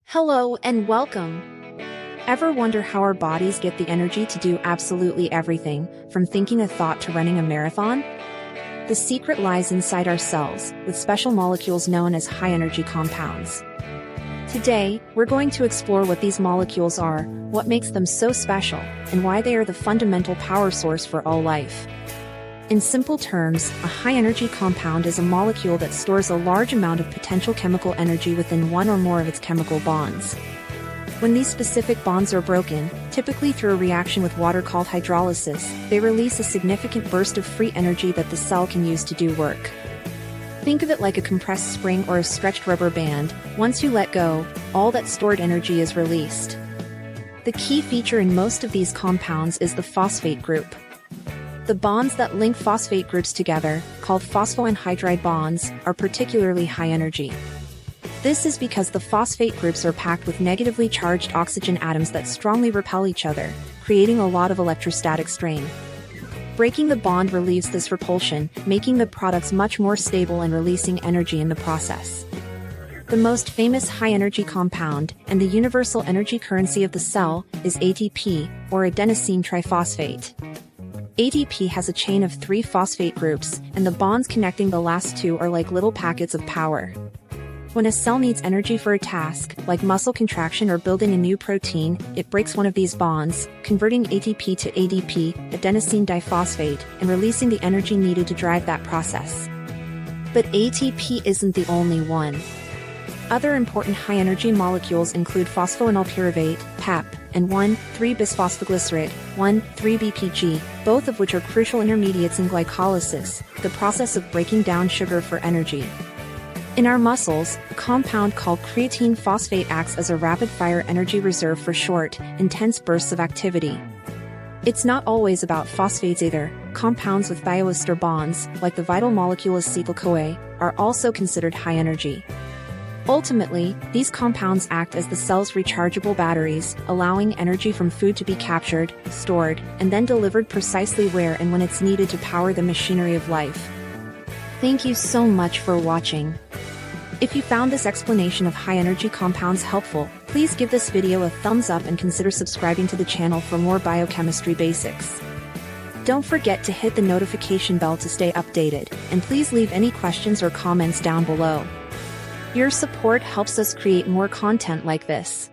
Hello and welcome. Ever wonder how our bodies get the energy to do absolutely everything, from thinking a thought to running a marathon? The secret lies inside our cells, with special molecules known as high-energy compounds. Today, we're going to explore what these molecules are, what makes them so special, and why they are the fundamental power source for all life. In simple terms, a high-energy compound is a molecule that stores a large amount of potential chemical energy within one or more of its chemical bonds. When these specific bonds are broken, typically through a reaction with water called hydrolysis, they release a significant burst of free energy that the cell can use to do work. Think of it like a compressed spring or a stretched rubber band. Once you let go, all that stored energy is released. The key feature in most of these compounds is the phosphate group. The bonds that link phosphate groups together, called phosphoanhydride bonds, are particularly high energy. This is because the phosphate groups are packed with negatively charged oxygen atoms that strongly repel each other, creating a lot of electrostatic strain. Breaking the bond relieves this repulsion, making the products much more stable and releasing energy in the process. The most famous high-energy compound, and the universal energy currency of the cell, is ATP, or adenosine triphosphate. ATP has a chain of 3 phosphate groups, and the bonds connecting the last 2 are like little packets of power. When a cell needs energy for a task, like muscle contraction or building a new protein, it breaks one of these bonds, converting ATP to ADP, adenosine diphosphate, and releasing the energy needed to drive that process. But ATP isn't the only one. Other important high-energy molecules include phosphoenolpyruvate, PEP, and 1,3-bisphosphoglycerate, 1,3-BPG, both of which are crucial intermediates in glycolysis, the process of breaking down sugar for energy. In our muscles, a compound called creatine phosphate acts as a rapid-fire energy reserve for short, intense bursts of activity. It's not always about phosphates either. Compounds with bioester bonds, like the vital molecule acetyl-CoA, are also considered high energy. Ultimately, these compounds act as the cell's rechargeable batteries, allowing energy from food to be captured, stored, and then delivered precisely where and when it's needed to power the machinery of life. Thank you so much for watching. If you found this explanation of high-energy compounds helpful, please give this video a thumbs up and consider subscribing to the channel for more biochemistry basics. Don't forget to hit the notification bell to stay updated, and please leave any questions or comments down below. Your support helps us create more content like this.